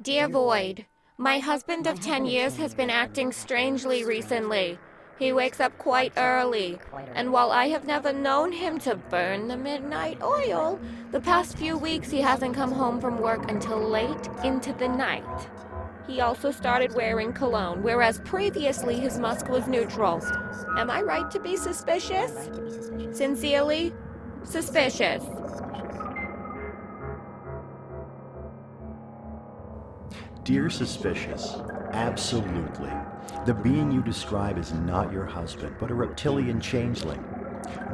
Dear Void, my husband of 10 years has been acting strangely recently. He wakes up quite early, and while I have never known him to burn the midnight oil, the past few weeks he hasn't come home from work until late into the night. He also started wearing cologne, whereas previously his musk was neutral. Am I right to be suspicious? Sincerely, suspicious. Dear Suspicious, absolutely. The being you describe is not your husband, but a reptilian changeling.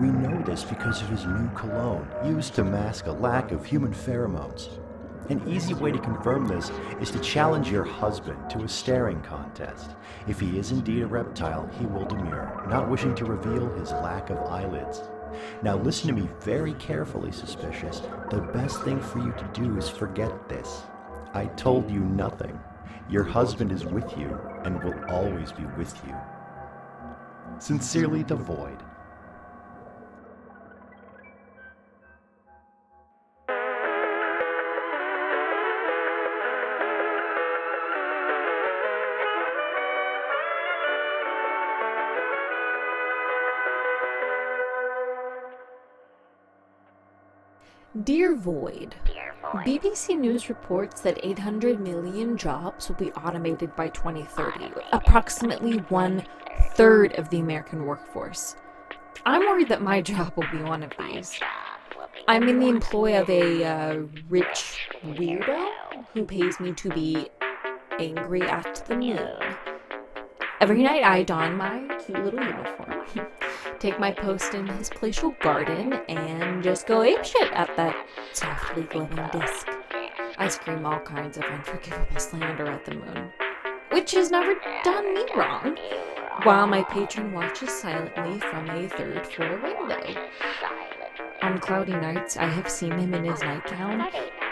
We know this because of his new cologne, used to mask a lack of human pheromones. An easy way to confirm this is to challenge your husband to a staring contest. If he is indeed a reptile, he will demur, not wishing to reveal his lack of eyelids. Now listen to me very carefully, Suspicious. The best thing for you to do is forget this. I told you nothing. Your husband is with you and will always be with you. Sincerely, Void. Dear Void, BBC News reports that 800 million jobs will be automated by 2030, approximately 1/3 of the American workforce. I'm worried that my job will be one of these. I'm in the employ of a rich weirdo who pays me to be angry at the moon. Every night I don my cute little uniform, take my post in his palatial garden, and just go apeshit at that softly glowing disc. I scream all kinds of unforgivable slander at the moon, which has never done me wrong, while my patron watches silently from a third-floor window. On cloudy nights, I have seen him in his nightgown,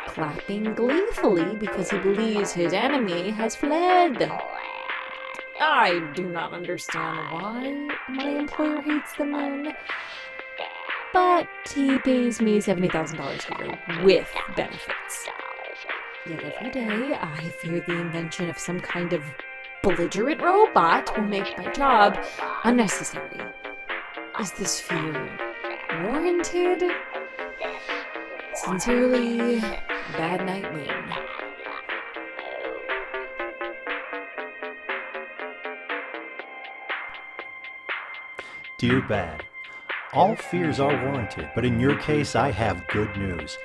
clapping gleefully because he believes his enemy has fled. I do not understand why my employer hates the moon, but he pays me $70,000 a year with benefits. Yet every day, I fear the invention of some kind of belligerent robot will make my job unnecessary. Is this fear warranted? Sincerely, Bad Night Moon. Dear Bad, all fears are warranted, but in your case I have good news.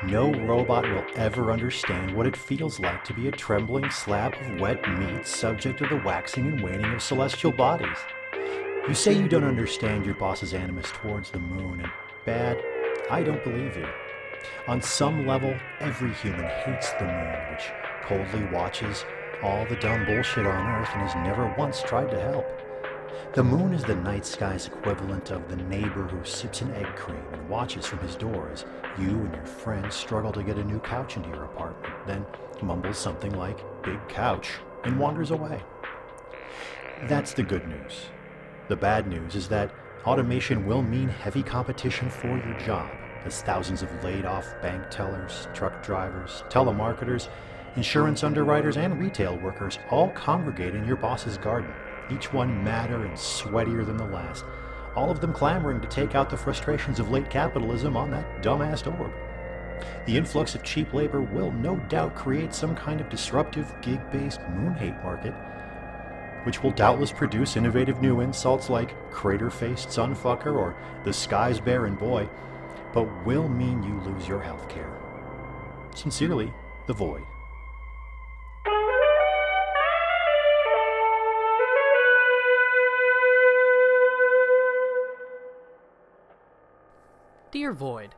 No robot will ever understand what it feels like to be a trembling slab of wet meat subject to the waxing and waning of celestial bodies. You say you don't understand your boss's animus towards the moon, and Bad, I don't believe you. On some level, every human hates the moon, which coldly watches all the dumb bullshit on Earth and has never once tried to help. The moon is the night sky's equivalent of the neighbor who sips an egg cream and watches from his door as you and your friends struggle to get a new couch into your apartment, then mumbles something like, "big couch," and wanders away. That's the good news. The bad news is that automation will mean heavy competition for your job, as thousands of laid-off bank tellers, truck drivers, telemarketers, insurance underwriters, and retail workers all congregate in your boss's garden, each one madder and sweatier than the last, all of them clamoring to take out the frustrations of late capitalism on that dumbass orb. The influx of cheap labor will no doubt create some kind of disruptive, gig-based moon-hate market, which will doubtless produce innovative new insults like crater-faced sunfucker or the sky's barren boy, but will mean you lose your health care. Sincerely, The Void. Dear Void,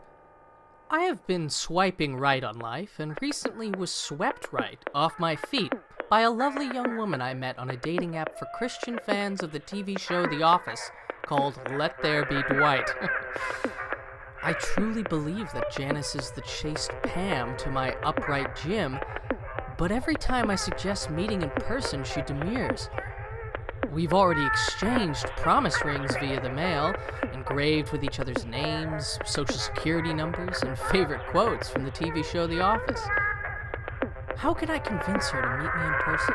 I have been swiping right on life and recently was swept right off my feet by a lovely young woman I met on a dating app for Christian fans of the TV show The Office called Let There Be Dwight. I truly believe that Janice is the chaste Pam to my upright Jim, but every time I suggest meeting in person, she demurs. We've already exchanged promise rings via the mail, engraved with each other's names, social security numbers, and favorite quotes from the TV show The Office. How can I convince her to meet me in person?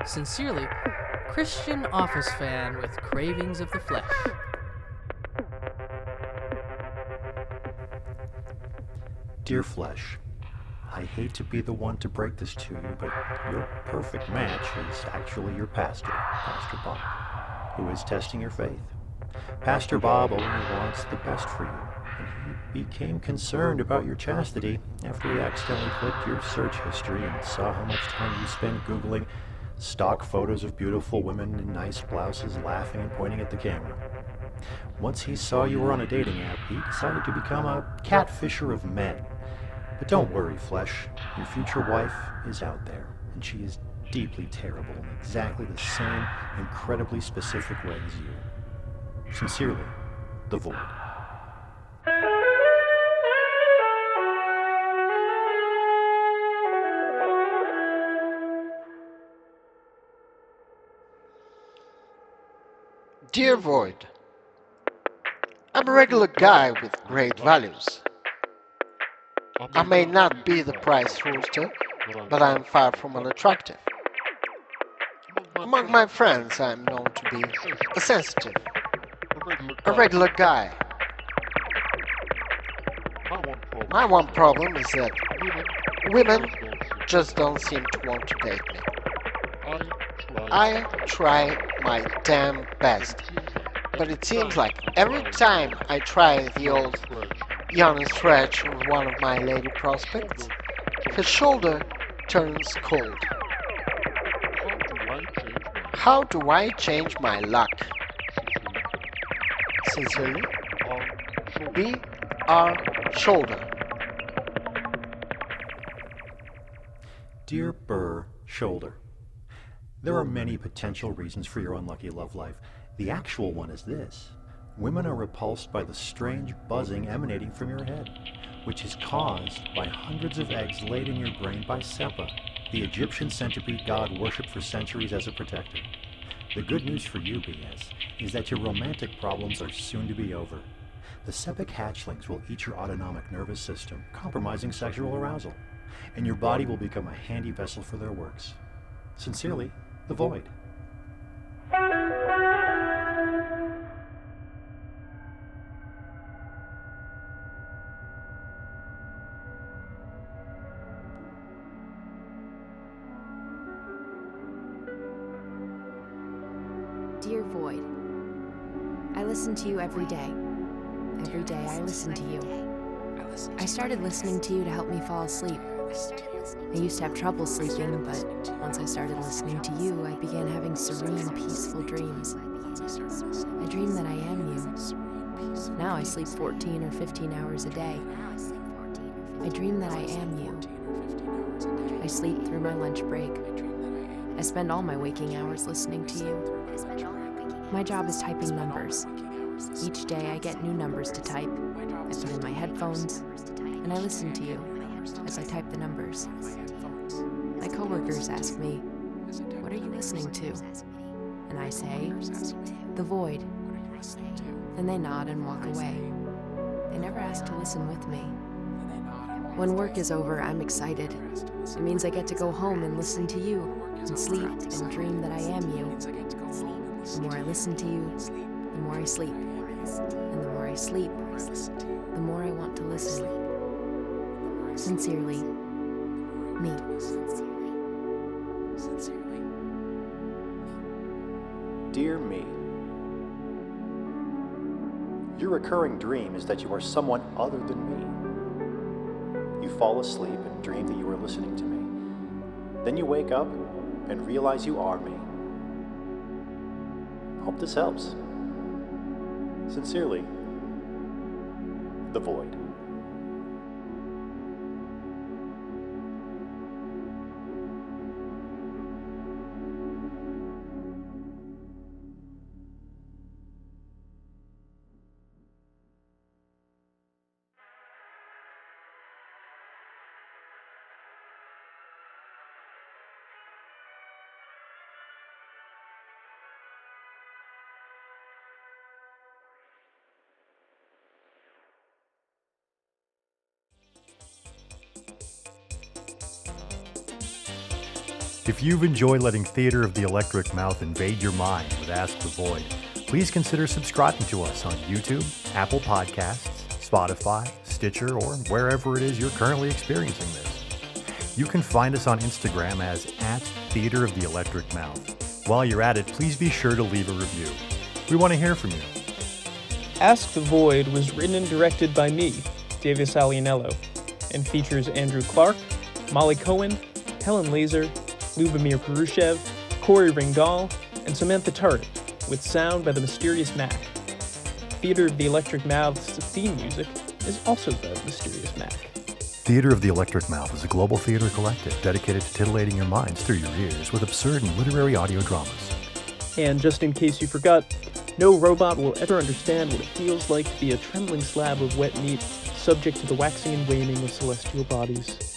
Sincerely, Christian Office fan with cravings of the flesh. Dear Flesh, I hate to be the one to break this to you, but your perfect match is actually your pastor, Pastor Bob, who is testing your faith. Pastor Bob only wants the best for you, and he became concerned about your chastity after he accidentally clicked your search history and saw how much time you spend Googling stock photos of beautiful women in nice blouses laughing and pointing at the camera. Once he saw you were on a dating app, he decided to become a catfisher of men. But don't worry, Flesh. Your future wife is out there, and she is deeply terrible in exactly the same incredibly specific way as you. Sincerely, The Void. Dear Void, I'm a regular guy with great values. I may not be the prize rooster, but I'm far from unattractive. Among my friends, I'm known to be a sensitive, a regular guy. My one problem is that women just don't seem to want to date me. I try my damn best, but it seems like every time I try the old yawning stretch with one of my lady prospects, her shoulder turns cold. How do I change my luck? Sincerely, Brrr Shoulder. Dear Brrr Shoulder, there are many potential reasons for your unlucky love life. The actual one is this. Women are repulsed by the strange buzzing emanating from your head, which is caused by hundreds of eggs laid in your brain by Sepa, the Egyptian centipede god worshipped for centuries as a protector. The good news for you, BS, is that your romantic problems are soon to be over. The Sepic hatchlings will eat your autonomic nervous system, compromising sexual arousal, and your body will become a handy vessel for their works. Sincerely, The Void. Dear Void, I listen to you every day. Every day I listen to you. I started listening to you to help me fall asleep. I used to have trouble sleeping, but once I started listening to you, I began having serene, peaceful dreams. I dream that I am you. Now I sleep 14 or 15 hours a day. I dream that I am you. I sleep through my lunch break. I spend all my waking hours listening to you. My job is typing numbers. Each day I get new numbers to type. I put in my headphones, and I listen to you as I type the numbers. My coworkers ask me, "What are you listening to?" And I say, "The void." Then they nod and walk away. They never ask to listen with me. When work is over, I'm excited. It means I get to go home and listen to you, and sleep and dream that I am you. The more I listen to you, the more I sleep. And the more I sleep, the more I want to listen. Sincerely, me. Dear me, your recurring dream is that you are someone other than me. You fall asleep and dream that you are listening to me. Then you wake up and realize you are me. Hope this helps. Sincerely, The Void. If you've enjoyed letting Theater of the Electric Mouth invade your mind with Ask the Void, please consider subscribing to us on YouTube, Apple Podcasts, Spotify, Stitcher, or wherever it is you're currently experiencing this. You can find us on Instagram as @Theater of the Electric Mouth. While you're at it, please be sure to leave a review. We want to hear from you. Ask the Void was written and directed by me, Davis Alianiello, and features Andrew Clark, Molly Cohen, Helen Laser, Lyubomir Parushev, Cory Ringdahl, and Samantha, with sound by the Mysterious Mac. Theater of the Electric Mouth's theme music is also the Mysterious Mac. Theater of the Electric Mouth is a global theater collective dedicated to titillating your minds through your ears with absurd and literary audio dramas. And just in case you forgot, no robot will ever understand what it feels like to be a trembling slab of wet meat subject to the waxing and waning of celestial bodies.